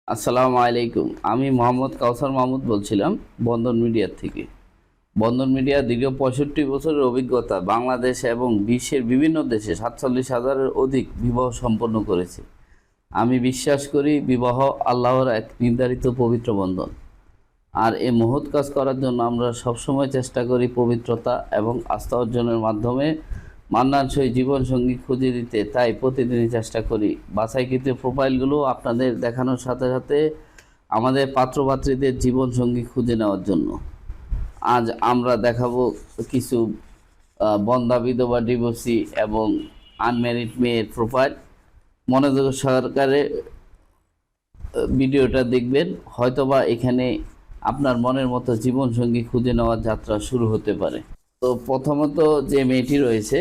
আসসালামু আলাইকুম। আমি মোহাম্মদ কাউসার মাহমুদ বলছিলাম বন্দর মিডিয়া থেকে। বন্দর মিডিয়া দীর্ঘ 65 বছরের অভিজ্ঞতা বাংলাদেশ এবং বিশ্বের বিভিন্ন দেশে 47,000-এর অধিক বিবাহ সম্পন্ন করেছে। আমি বিশ্বাস করি বিবাহ আল্লাহর এক নির্ধারিত পবিত্র বন্ধন, আর এই মহৎ কাজ করার জন্য আমরা সবসময় চেষ্টা করি পবিত্রতা এবং আস্থা অর্জনের মাধ্যমে মানানসই জীবনসঙ্গী খুঁজে দিতে। তাই প্রতিদিনই চেষ্টা করি বাছাইকৃত প্রোফাইলগুলো আপনাদের দেখানোর সাথে সাথে আমাদের পাত্রপাত্রীদের জীবনসঙ্গী খুঁজে নেওয়ার জন্য। আজ আমরা দেখাবো কিছু বন্ধা, বিধবা, ডিভোর্সি এবং আনম্যারিড মেয়ের প্রোফাইল। মনোযোগ সহকারে ভিডিওটা দেখবেন, হয়তোবা এখানে আপনার মনের মতো জীবনসঙ্গী খুঁজে নেওয়ার যাত্রা শুরু হতে পারে। তো প্রথমত যে মেয়েটি রয়েছে,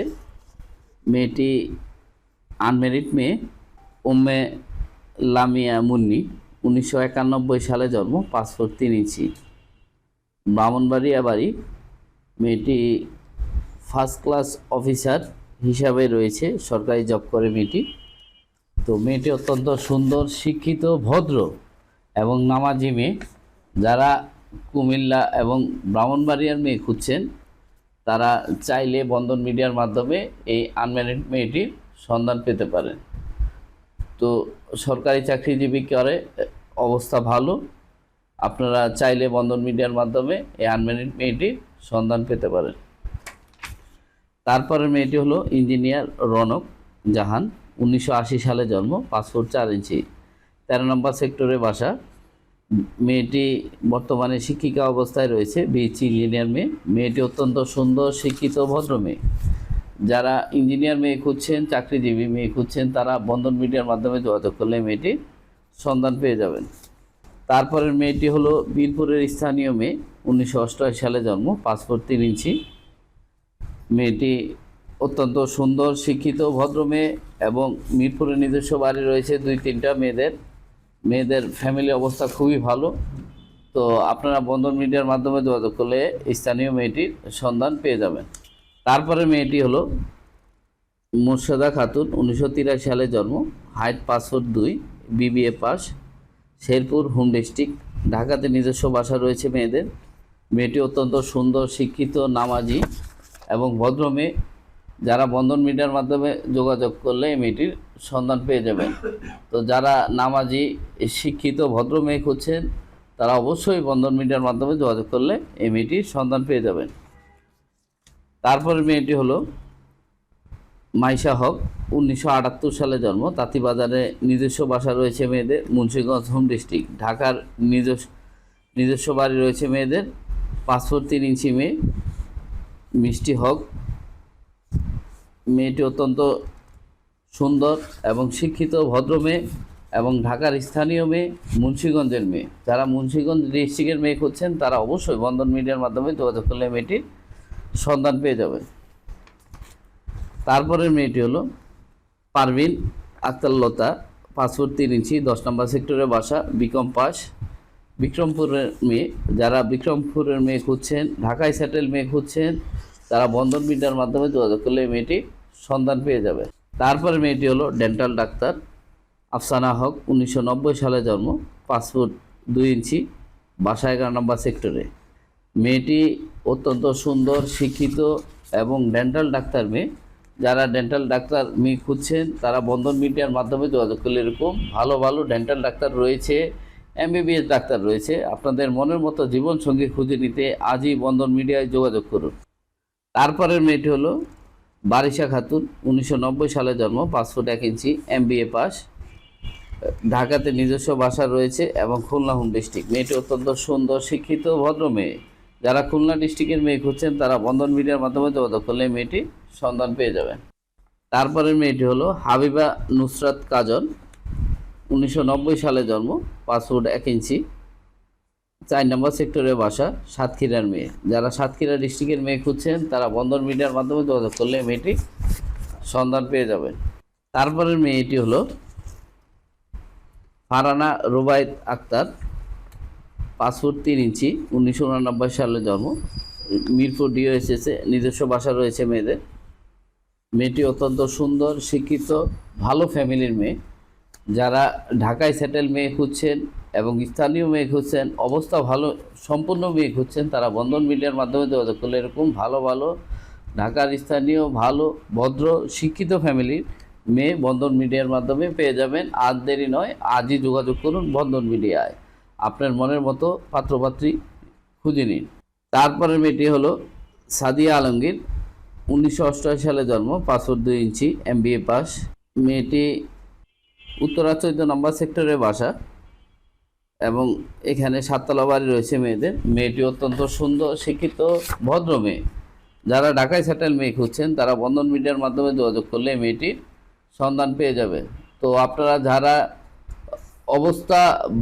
মেয়েটি আনম্যারিড মেয়ে, উম্মে লামিয়া মুন্নি, 1991 সালে জন্ম, পাসপোর্ট 3 ইঞ্চি, ব্রাহ্মণবাড়িয়া বাড়ি। মেয়েটি ফার্স্ট ক্লাস অফিসার হিসাবে রয়েছে, সরকারি জব করে মেয়েটি। তো মেয়েটি অত্যন্ত সুন্দর, শিক্ষিত, ভদ্র এবং নামাজি মেয়ে। যারা কুমিল্লা এবং ব্রাহ্মণবাড়িয়ার মেয়ে খুঁজছেন তারা চাইলে বন্ধন মিডিয়ার মাধ্যমে এই আনম্যারিড মেয়েটির সন্ধান পেতে পারেন। তো সরকারি চাকরিজীবী করে, অবস্থা ভালো। আপনারা চাইলে বন্ধন মিডিয়ার মাধ্যমে এই আনম্যারিড মেয়েটির সন্ধান পেতে পারেন। তারপরের মেয়েটি হলো ইঞ্জিনিয়ার রনক জাহান, 1980 সালে জন্ম, পাসপোর্ট 4 ইঞ্চি, 13 নম্বর সেক্টরে বাসা। মেয়েটি বর্তমানে শিক্ষিকা অবস্থায় রয়েছে, বিএসসি ইঞ্জিনিয়ার মেয়ে। মেয়েটি অত্যন্ত সুন্দর, শিক্ষিত, ভদ্র মেয়ে। যারা ইঞ্জিনিয়ার মেয়ে খুঁজছেন, চাকরিজীবী মেয়ে খুঁজছেন, তারা বন্ধন মিডিয়ার মাধ্যমে যোগাযোগ করলে মেয়েটির সন্ধান পেয়ে যাবেন। তারপরের মেয়েটি হলো বীরপুরের স্থানীয় মেয়ে, 1988 সালে জন্ম, পাসপোর্ট 3 ইঞ্চি। মেয়েটি অত্যন্ত সুন্দর, শিক্ষিত, ভদ্র মেয়ে এবং মিরপুরের নিজস্ব বাড়ি রয়েছে 2-3টা। মেয়েদের ফ্যামিলি অবস্থা খুবই ভালো। তো আপনারা বন্ধন মিডিয়ার মাধ্যমে যোগাযোগ করলে স্থানীয় মেয়েটির সন্ধান পেয়ে যাবেন। তারপরে মেয়েটি হলো মুর্শিদা খাতুন, 1983 সালে জন্ম, height passport 2, BBA pass, Sherpur home district, ঢাকাতে নিজস্ব বাসা রয়েছে মেয়েদের। মেয়েটি অত্যন্ত সুন্দর, শিক্ষিত, নামাজি এবং ভদ্র মেয়ে। যারা বন্ধন মিডিয়ার মাধ্যমে যোগাযোগ করলে এই মেয়েটির সন্ধান পেয়ে যাবেন। তো যারা নামাজি, শিক্ষিত, ভদ্র মেয়ে খুঁজছেন তারা অবশ্যই বন্ধন মিডিয়ার মাধ্যমে যোগাযোগ করলে এই মেয়েটির সন্ধান পেয়ে যাবেন। তারপরে মেয়েটি হলো মাইশা হক, 1978 সালে জন্ম, তাঁতিবাজারে নিজস্ব বাসা রয়েছে মেয়েদের, মুন্সিগঞ্জ হোম ডিস্ট্রিক্ট, ঢাকার নিজস্ব বাড়ি রয়েছে মেয়েদের। পাসপোর্ট 3 ইঞ্চি মেয়ে, মিষ্টি হক। মেয়েটি অত্যন্ত সুন্দর এবং শিক্ষিত, ভদ্র মেয়ে এবং ঢাকার স্থানীয় মেয়ে, মুন্সিগঞ্জের মেয়ে। যারা মুন্সিগঞ্জ ডিস্ট্রিক্টের মেয়ে খুঁজছেন তারা অবশ্যই বন্ধন মিডিয়ার মাধ্যমে যোগাযোগ করলে মেয়েটির সন্ধান পেয়ে যাবেন। তারপরের মেয়েটি হলো পারভিন আক্তার লতা, পাসপোর্ট 3 ইঞ্চি, 10 নম্বর সেক্টরে বাসা, বিকম পাস, বিক্রমপুরের মেয়ে। যারা বিক্রমপুরের মেয়ে খুঁজছেন, ঢাকায় সেটেল মেয়ে খুঁজছেন, তারা বন্ধন মিডিয়ার মাধ্যমে যোগাযোগ করলে মেয়েটি সন্ধান পেয়ে যাবে। তারপরে মেয়েটি হলো ডেন্টাল ডাক্তার আফসানা হক, 1990 সালে জন্ম, পাসপোর্ট 2 ইঞ্চি, বাসা 11 নম্বর সেক্টরে। মেয়েটি অত্যন্ত সুন্দর, শিক্ষিত এবং ডেন্টাল ডাক্তার মেয়ে। যারা ডেন্টাল ডাক্তার মেয়ে খুঁজছেন তারা বন্ধন মিডিয়ার মাধ্যমে যোগাযোগ করলে এরকম ভালো ভালো ডেন্টাল ডাক্তার রয়েছে, এমবিবিএস ডাক্তার রয়েছে। আপনাদের মনের মতো জীবনসঙ্গী খুঁজে নিতে আজই বন্ধন মিডিয়ায় যোগাযোগ করুন। তারপরের মেয়েটি হলো বারিশা খাতুন, 1990 সালে জন্ম, পাসপোর্ট 1 ইঞ্চি, এমবিএ পাস, ঢাকাতে নিজস্ব বাসা রয়েছে এবং খুলনা হোম ডিস্ট্রিক্ট। মেয়েটি অত্যন্ত সুন্দর, শিক্ষিত, ভদ্র মেয়ে। যারা খুলনা ডিস্ট্রিক্টের মেয়ে খুঁজছেন তারা বন্ধন মিডিয়ার মাধ্যমে যোগাযোগ করলে মেয়েটি সন্ধান পেয়ে যাবেন। তারপরের মেয়েটি হলো হাবিবা নুসরাত কাজল, 1990 সালে জন্ম, পাসপোর্ট 1 ইঞ্চি, 4 নম্বর সেক্টরে বাসা, সাতক্ষীরার মেয়ে। যারা সাতক্ষীরা ডিস্ট্রিক্টের মেয়ে খুঁজছেন তারা বন্ধন মিডিয়ার মাধ্যমে যোগাযোগ করলে মেয়েটি সন্ধান পেয়ে যাবেন। তারপরের মেয়েটি হলো ফারানা রুবায়েত আক্তার, পাসপোর্ট 3 ইঞ্চি, 1989 সালে জন্ম, মিরপুর ডিওএসএসে নিজস্ব বাসা রয়েছে মেয়েদের। মেয়েটি অত্যন্ত সুন্দর, শিক্ষিত, ভালো ফ্যামিলির মেয়ে। যারা ঢাকায় সেটেল মেয়ে খুঁজছেন এবং স্থানীয় মেয়ে খুঁজছেন, অবস্থা ভালো সম্পূর্ণ মেয়ে খুঁজছেন, তারা বন্ধন মিডিয়ার মাধ্যমে যোগাযোগ করলে এরকম ভালো ভালো ঢাকার স্থানীয় ভালো ভদ্র শিক্ষিত ফ্যামিলির মেয়ে বন্ধন মিডিয়ার মাধ্যমে পেয়ে যাবেন। আর দেরি নয়, আজই যোগাযোগ করুন বন্ধন মিডিয়ায়, আপনার মনের মতো পাত্রপাত্রী খুঁজে নিন। তারপরের মেয়েটি হলো সাদিয়া আলমগীর, 1988 সালে জন্ম, পাসপোর্ট 2 ইঞ্চি, MBA পাস। মেয়েটি উত্তরা 14 নম্বর সেক্টরে বাসা এবং এখানে 7 তলা বাড়ি রয়েছে মেয়েদের। মেয়েটি অত্যন্ত সুন্দর শিক্ষিত ভদ্র মেয়ে। যারা ঢাকায় সেটেল মেয়ে খুঁজছেন তারা বন্ধন মিডিয়ার মাধ্যমে যোগাযোগ করলে মেয়েটির সন্ধান পেয়ে যাবে। তো আপনারা যারা অবস্থা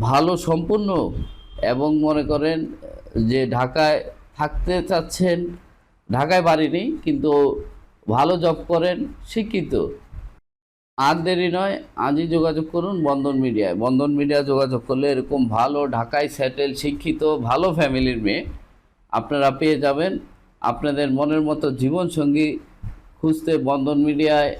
ভালো সম্পূর্ণ এবং মনে করেন যে ঢাকায় থাকতে চাচ্ছেন, ঢাকায় বাড়ি নেই কিন্তু ভালো জব করেন, শিক্ষিত, আর দেরি নয়, আজই যোগাযোগ করুন বন্ধন মিডিয়ায়। বন্ধন মিডিয়া যোগাযোগ করলে এরকম ভালো ঢাকায় সেটেল শিক্ষিত ভালো ফ্যামিলির মেয়ে আপনারা পেয়ে যাবেন। আপনাদের মনের মতো জীবনসঙ্গী খুঁজতে বন্ধন মিডিয়ায়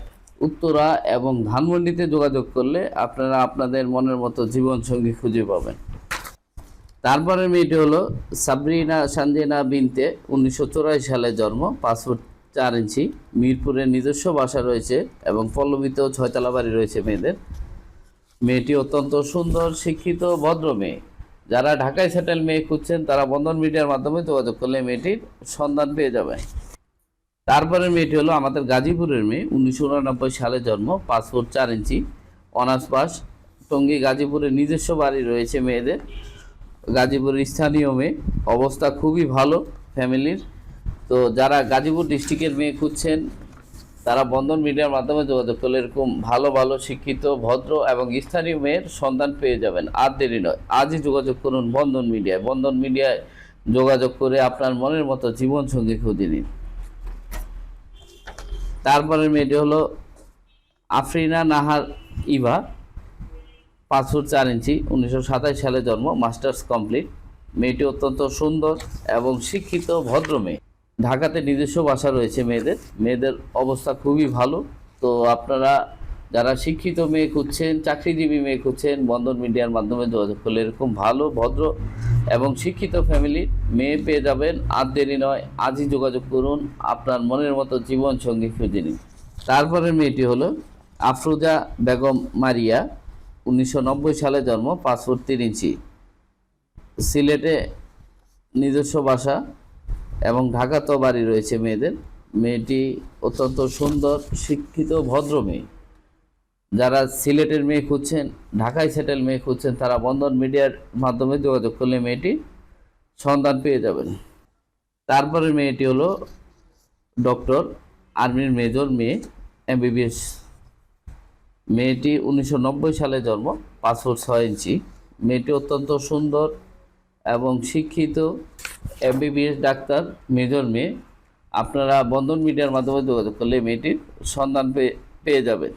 উত্তরা এবং ধানমন্ডিতে যোগাযোগ করলে আপনারা আপনাদের মনের মতো জীবনসঙ্গী খুঁজে পাবেন। তারপরের মেয়েটি হলো সাবরিনা সানজিনা বিনতে, 1984 সালে জন্ম, পাসপোর্ট 4 ইঞ্চি, মিরপুরের নিজস্ব বাসা রয়েছে এবং পল্লবীতেও 6 তলা বাড়ি রয়েছে মেয়েদের। মেয়েটি অত্যন্ত সুন্দর শিক্ষিত ভদ্র মেয়ে। যারা ঢাকায় সেটেল মেয়ে খুঁজছেন তারা বন্ধন মিডিয়ার মাধ্যমে যোগাযোগ করলে মেয়েটির সন্ধান পেয়ে যাবে। তারপরের মেয়েটি হলো আমাদের গাজীপুরের মেয়ে, 1989 সালে জন্ম, পাসপোর্ট 4 ইঞ্চি, অনার্স পাস, টঙ্গী গাজীপুরের নিজস্ব বাড়ি রয়েছে মেয়েদের। গাজীপুরের স্থানীয় মেয়ে, অবস্থা খুবই ভালো ফ্যামিলির। তো যারা গাজীপুর ডিস্ট্রিক্টের মেয়ে খুঁজছেন তারা বন্ধন মিডিয়ার মাধ্যমে যোগাযোগ করলে এরকম ভালো ভালো শিক্ষিত ভদ্র এবং স্থানীয় মেয়ের সন্ধান পেয়ে যাবেন। আর দেরি নয়, আজই যোগাযোগ করুন বন্ধন মিডিয়ায়। বন্ধন মিডিয়ায় যোগাযোগ করে আপনার মনের মতো জীবনসঙ্গী খুঁজে নিন। তারপরের মেয়েটি হলো আফরিনা নাহার ইভা, পাসপোর্ট 4 ইঞ্চি, 1927 সালে জন্ম, মাস্টার্স কমপ্লিট। মেয়েটি অত্যন্ত সুন্দর এবং শিক্ষিত ভদ্র মেয়ে। ঢাকাতে নিজস্ব বাসা রয়েছে মেয়েদের। মেয়েদের অবস্থা খুবই ভালো। তো আপনারা যারা শিক্ষিত মেয়ে খুঁজছেন, চাকরিজীবী মেয়ে খুঁজছেন, বন্ধন মিডিয়ার মাধ্যমে যোগাযোগ করলে এরকম ভালো ভদ্র এবং শিক্ষিত ফ্যামিলির মেয়ে পেয়ে যাবেন। আর দেরি নয়, আজই যোগাযোগ করুন, আপনার মনের মতো জীবন সঙ্গী খুঁজে নিন। তারপরের মেয়েটি হলো আফরোজা বেগম মারিয়া, 1990 সালে জন্ম, পাসপোর্ট 3 ইঞ্চি, সিলেটে নিজস্ব বাসা এবং ঢাকাতেও বাড়ি রয়েছে মেয়েদের। মেয়েটি অত্যন্ত সুন্দর শিক্ষিত ভদ্র মেয়ে। যারা সিলেটের মেয়ে খুঁজছেন, ঢাকায় সেটেল মেয়ে খুঁজছেন তারা বন্ধন মিডিয়ার মাধ্যমে যোগাযোগ করলে মেয়েটি সন্ধান পেয়ে যাবেন। তারপরে মেয়েটি হলো ডক্টর আর্মির মেজর মেয়ে, MBBS। মেয়েটি 1990 সালে জন্ম, পাসপোর্ট 6 ইঞ্চি। মেয়েটি অত্যন্ত সুন্দর এবং শিক্ষিত MBBS ডাক্তার মেজর মেয়ে। আপনারা বন্ধন মিডিয়ার মাধ্যমে যোগাযোগ করলে মেয়েটির সন্ধান পেয়ে যাবেন।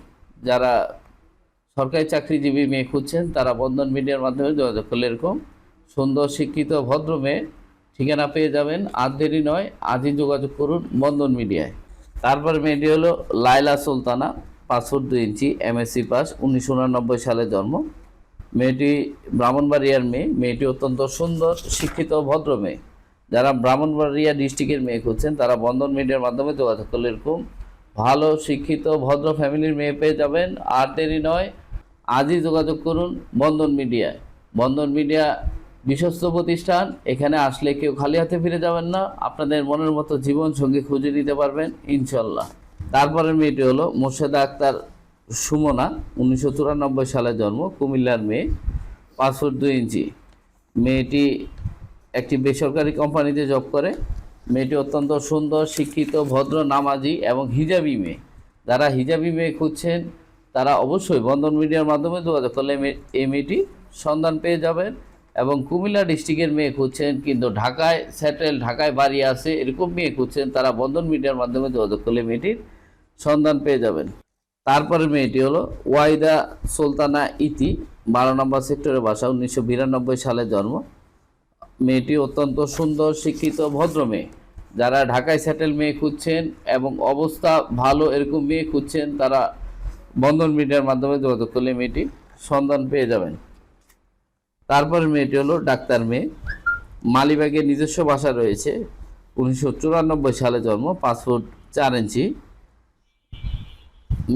যারা সরকারি চাকরিজীবী মেয়ে খুঁজছেন তারা বন্ধন মিডিয়ার মাধ্যমে যোগাযোগ করলে এরকম সুন্দর শিক্ষিত ভদ্র মেয়ে ঠিকানা পেয়ে যাবেন। আর দেরি নয়, আজই যোগাযোগ করুন বন্ধন মিডিয়ায়। তারপর মেয়েটি হলো লাইলা সুলতানা, পাসপোর্ট 2 ইঞ্চি, MSc পাস, 1989 সালে জন্ম। মেয়েটি ব্রাহ্মণবাড়িয়ার মেয়ে। মেয়েটি অত্যন্ত সুন্দর শিক্ষিত ভদ্র মেয়ে। যারা ব্রাহ্মণবাড়িয়া ডিস্ট্রিক্টের মেয়ে খুঁজছেন তারা বন্ধন মিডিয়ার মাধ্যমে যোগাযোগ করলে এরকম ভালো শিক্ষিত ভদ্র ফ্যামিলির মেয়ে পেয়ে যাবেন। আর দেরি নয়, আজই যোগাযোগ করুন বন্ধন মিডিয়ায়। বন্ধন মিডিয়া বিশ্বস্ত প্রতিষ্ঠান, এখানে আসলে কেউ খালি হাতে ফিরে যাবেন না, আপনাদের মনের মতো জীবন সঙ্গী খুঁজে নিতে পারবেন ইনশাল্লাহ। তারপরের মেয়েটি হলো মোর্শেদা আক্তার সুমনা, 1994 সালে জন্ম, কুমিল্লার মেয়ে, পাসপোর্ট 2 ইঞ্চি। মেয়েটি একটি বেসরকারি কোম্পানিতে জব করে। মেয়েটি অত্যন্ত সুন্দর শিক্ষিত ভদ্র নামাজি এবং হিজাবি মেয়ে। যারা হিজাবি মেয়ে খুঁজছেন তারা অবশ্যই বন্ধন মিডিয়ার মাধ্যমে যোগাযোগ করলে এই মেয়েটি সন্ধান পেয়ে যাবেন। এবং কুমিল্লা ডিস্ট্রিক্টের মেয়ে খুঁজছেন কিন্তু ঢাকায় সেটেল, ঢাকায় বাড়ি আছে, এরকম মেয়ে খুঁজছেন তারা বন্ধন মিডিয়ার মাধ্যমে যোগাযোগ করলে মেয়েটির সন্ধান পেয়ে যাবেন। তারপরে মেয়েটি হলো ওয়াইদা সুলতানা ইতি, 12 নম্বর সেক্টরে বাসা, 1992 সালে জন্ম। মেয়েটি অত্যন্ত সুন্দর শিক্ষিত ভদ্র মেয়ে। যারা ঢাকায় সেটেল মেয়ে খুঁজছেন এবং অবস্থা ভালো এরকম মেয়ে খুঁজছেন তারা বন্ধন মিডিয়ার মাধ্যমে যোগাযোগ করলে মেয়েটি সন্ধান পেয়ে যাবেন। তারপরের মেয়েটি হলো ডাক্তার মেয়ে, মালিবাগে নিজস্ব বাসা রয়েছে, 1994 সালে জন্ম, 5 ফুট 4 ইঞ্চি।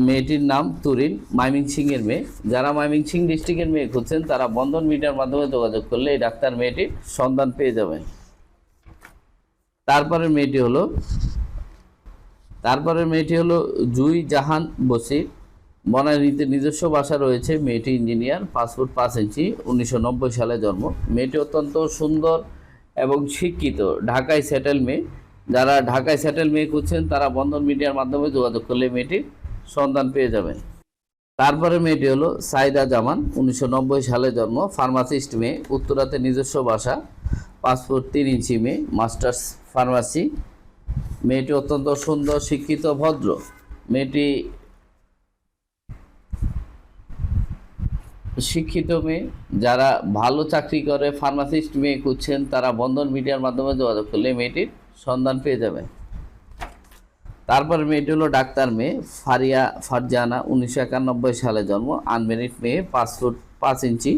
মেয়েটির নাম তুরিন, ময়মনসিংহের মেয়ে। যারা ময়মনসিংহ ডিস্ট্রিক্টের মেয়ে খুঁজছেন তারা বন্ধন মিডিয়ার মাধ্যমে যোগাযোগ করলে এই ডাক্তার মেয়েটির সন্ধান পেয়ে যাবেন। তারপরের মেয়েটি হলো জুই জাহান বসির, বনানীতে নিজস্ব বাসা রয়েছে। মেয়েটি ইঞ্জিনিয়ার, 5 ফুট 5 ইঞ্চি, 1990 সালে জন্ম। মেয়েটি অত্যন্ত সুন্দর এবং শিক্ষিত, ঢাকায় সেটেল মেয়ে। যারা ঢাকায় সেটেল মেয়ে খুঁজছেন তারা বন্ধন মিডিয়ার মাধ্যমে যোগাযোগ করলে মেয়েটির সন্ধান পেয়ে যাবেন। তারপরে মেয়েটি হলো সাইদা জামান, 1990 সালে জন্ম, ফার্মাসিস্ট মেয়ে, উত্তরাতে নিজস্ব বাসা, 5 ফুট 3 ইঞ্চি মেয়ে, মাস্টার্স ফার্মাসি। মেয়েটি অত্যন্ত সুন্দর, শিক্ষিত, ভদ্র। মেয়েটি শিক্ষিত মেয়ে, যারা ভালো চাকরি করে ফার্মাসিস্ট মেয়ে খুঁজছেন তারা বন্ধন মিডিয়ার মাধ্যমে যোগাযোগ করলে মেয়েটির সন্ধান পেয়ে যাবেন। তারপরে মেয়েটি হলো ডাক্তার মেয়ে ফারিয়া ফারজানা, 1991 সালে জন্ম, আনমেরিড মেয়ে, 5 ফুট 5 ইঞ্চি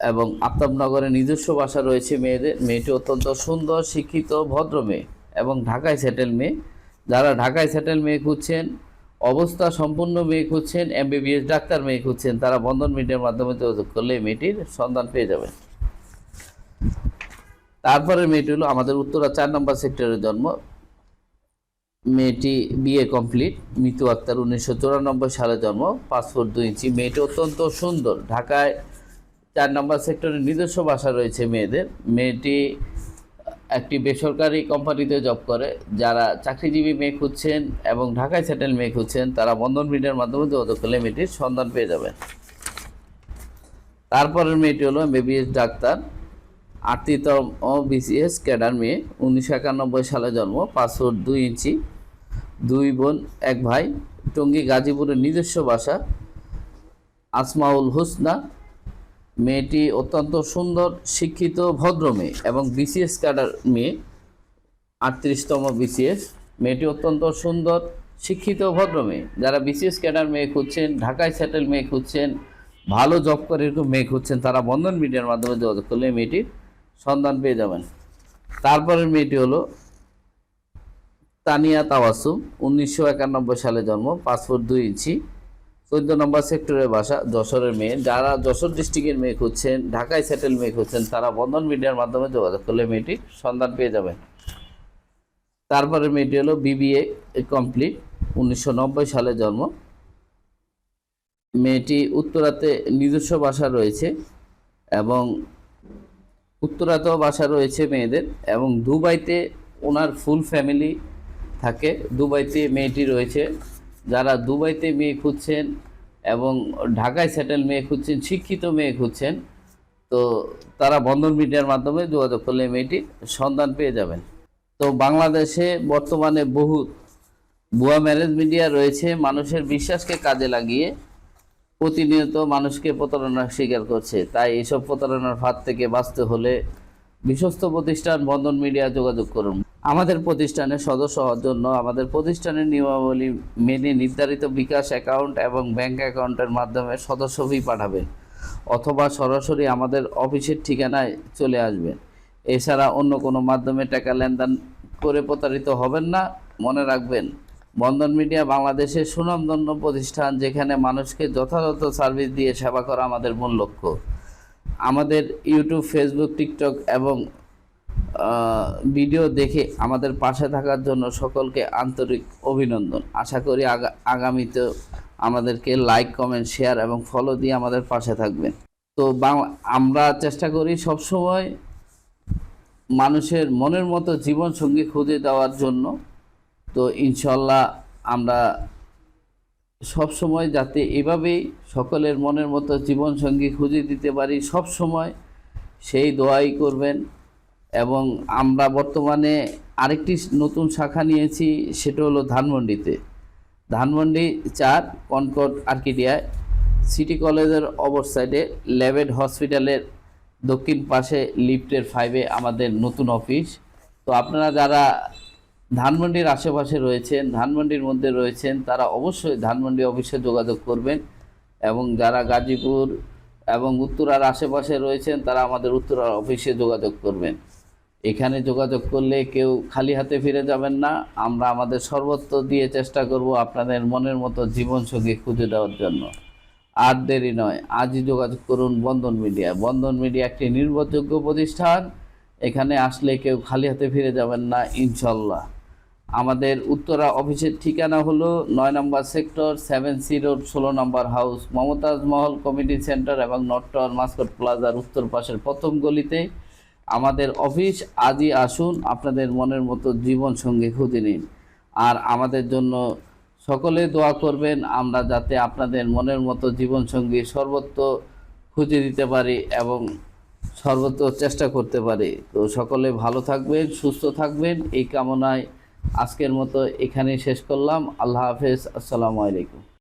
এবং আফতাবনগরে নিজস্ব বাসা রয়েছে মেয়েদের। মেয়েটি অত্যন্ত সুন্দর, শিক্ষিত, ভদ্র মেয়ে এবং ঢাকায় সেটেল মেয়ে। যারা ঢাকায় সেটেল মেয়ে খুঁজছেন, অবস্থা সম্পূর্ণ মেয়ে খুঁজছেন, MBBS ডাক্তার মেয়ে খুঁজছেন, তারা বন্ধন মিডিয়ার মাধ্যমে যোগাযোগ করলে মেয়েটির সন্ধান পেয়ে যাবেন। তারপরে মেয়েটি হলো আমাদের উত্তরা 4 নম্বর সেক্টরের জন্ম। মেয়েটি BA কমপ্লিট, মিতু আক্তার, 1994 সালে জন্ম, 5 ফুট 2 ইঞ্চি। মেয়েটি অত্যন্ত সুন্দর, ঢাকায় 4 নম্বর সেক্টরে নিজস্ব বাসা রয়েছে মেয়েদের। মেয়েটি একটি বেসরকারি কোম্পানিতে জব করে। যারা চাকরিজীবী মেয়ে খুঁজছেন এবং ঢাকায় সেটেল মেয়ে খুঁজছেন তারা বন্ধন মিডিয়ার মাধ্যমে যোগাযোগ করলে মেয়েটির সন্ধান পেয়ে যাবেন। তারপরের মেয়েটি হলো MBBS ডাক্তার, 38তম BCS ক্যাডার মেয়ে, 1991 সালে জন্ম, 5 ফুট 2 ইঞ্চি, 2 বোন 1 ভাই, টঙ্গী গাজীপুরের নিজস্ব বাসা, আসমাউল হুসনা। মেয়েটি অত্যন্ত সুন্দর, শিক্ষিত, ভদ্র মেয়ে এবং BCS ক্যাডার মেয়ে, 38তম BCS। মেয়েটি অত্যন্ত সুন্দর, শিক্ষিত, ভদ্র মেয়ে। যারা BCS ক্যাডার মেয়ে খুঁজছেন, ঢাকায় সেটেল মেয়ে খুঁজছেন, ভালো জব করে এরকম মেয়ে খুঁজছেন, তারা বন্ধন মিডিয়ার মাধ্যমে যোগাযোগ করলে মেয়েটির সন্ধান পেয়ে যাবেন। তারপরের মেয়েটি হলো তানিয়া তাওয়াসুম, 1991 সালে জন্ম, 5 ফুট 2 ইঞ্চি, 14 নম্বর সেক্টরের বাসা, যশোরের মেয়ে। যারা যশোর ডিস্ট্রিক্টের মেয়ে খুঁজছেন, ঢাকায় সেটেল মেয়ে খুঁজছেন, তারা বন্ধন মিডিয়ার মাধ্যমে যোগাযোগ করলে মেয়েটির সন্ধান পেয়ে যাবেন। তারপরে মেয়েটি হলো BBA কমপ্লিট, 1990 সালে জন্ম। মেয়েটি উত্তরাতে নিজস্ব বাসা রয়েছে এবং উত্তরাতেও বাসা রয়েছে মেয়েদের এবং দুবাইতে ওনার ফুল ফ্যামিলি থাকে। দুবাইতে মেয়েটি রয়েছে। যারা দুবাইতে মেয়ে খুঁজছেন এবং ঢাকায় সেটেল মেয়ে খুঁজছেন, শিক্ষিত মেয়ে খুঁজছেন, তো তারা বন্ধন মিডিয়ার মাধ্যমে যোগাযোগ করলে মেয়েটির সন্ধান পেয়ে যাবেন। তো বাংলাদেশে বর্তমানে বহু ভুয়া ম্যারেজ মিডিয়া রয়েছে, মানুষের বিশ্বাসকে কাজে লাগিয়ে প্রতিনিয়ত মানুষকে প্রতারণার শিকার করছে। তাই এইসব প্রতারণার ফাঁদ থেকে বাঁচতে হলে বিশ্বস্ত প্রতিষ্ঠান বন্ধন মিডিয়া যোগাযোগ করুন। আমাদের প্রতিষ্ঠানের সদস্য হওয়ার জন্য আমাদের প্রতিষ্ঠানের নিয়মাবলী মেনে নির্ধারিত বিকাশ অ্যাকাউন্ট এবং ব্যাংক অ্যাকাউন্টের মাধ্যমে সদস্য ফি পাঠাবেন অথবা সরাসরি আমাদের অফিসের ঠিকানায় চলে আসবেন। এছাড়া অন্য কোনো মাধ্যমে টাকা লেনদেন করে প্রতারিত হবেন না। মনে রাখবেন, বন্ধন মিডিয়া বাংলাদেশের সুনামধন্য প্রতিষ্ঠান, যেখানে মানুষকে যথাযথ সার্ভিস দিয়ে সেবা করা আমাদের মূল লক্ষ্য। আমাদের ইউটিউব, ফেসবুক, টিকটক এবং ভিডিও দেখে আমাদের পাশে থাকার জন্য সকলকে আন্তরিক অভিনন্দন। আশা করি আগামীতে আমাদেরকে লাইক, কমেন্ট, শেয়ার এবং ফলো দিয়ে আমাদের পাশে থাকবেন। তো আমরা চেষ্টা করি সবসময় মানুষের মনের মতো জীবনসঙ্গী খুঁজে দেওয়ার জন্য। তো ইনশাল্লাহ আমরা সবসময় যাতে এভাবেই সকলের মনের মতো জীবনসঙ্গী খুঁজে দিতে পারি সবসময়, সেই দোয়াই করবেন। এবং আমরা বর্তমানে আরেকটি নতুন শাখা নিয়েছি, সেটা হলো ধানমন্ডিতে, ধানমন্ডি 4 কনকর্ড আর্কিডিয়ায়, সিটি কলেজের অপর সাইডে লেভেড হসপিটালের দক্ষিণ পাশে লিফটের 5-এ আমাদের নতুন অফিস। তো আপনারা যারা ধানমন্ডির আশেপাশে রয়েছেন, ধানমন্ডির মধ্যে রয়েছেন, তারা অবশ্যই ধানমন্ডি অফিসে যোগাযোগ করবেন। এবং যারা গাজীপুর এবং উত্তরার আশেপাশে রয়েছেন তারা আমাদের উত্তরার অফিসে যোগাযোগ করবেন। এখানে যোগাযোগ করলে কেউ খালি হাতে ফিরে যাবেন না। আমরা আমাদের সর্বত্র দিয়ে চেষ্টা করব আপনাদের মনের মতো জীবনসঙ্গী খুঁজে দেওয়ার জন্য। আর দেরি নয়, আজই যোগাযোগ করুন বন্ধন মিডিয়া। বন্ধন মিডিয়া একটি নির্ভরযোগ্য প্রতিষ্ঠান। এখানে আসলে কেউ খালি হাতে ফিরে যাবেন না ইনশাল্লাহ। আমাদের উত্তরা অফিসের ঠিকানা হলো 9 নম্বর সেক্টর, 7C রোড, 16 নম্বর house, Mumtaz Mahal committee centre এবং নর্থ টাওয়ার মাস্কট প্লাজার উত্তর পাশের প্রথম গলিতে আমাদের অফিস। আজই আসুন, আপনাদের মনের মতো জীবন সঙ্গী খুঁজে নিন। আর আমাদের জন্য সকলে দোয়া করবেন, আমরা যাতে আপনাদের মনের মতো জীবন সঙ্গী সর্বত্র খুঁজে দিতে পারি এবং সর্বত্র চেষ্টা করতে পারি। তো সকলে ভালো থাকবেন, সুস্থ থাকবেন, এই কামনায় আজকের মতো এখানেই শেষ করলাম। আল্লাহ হাফেজ, আসসালামু আলাইকুম।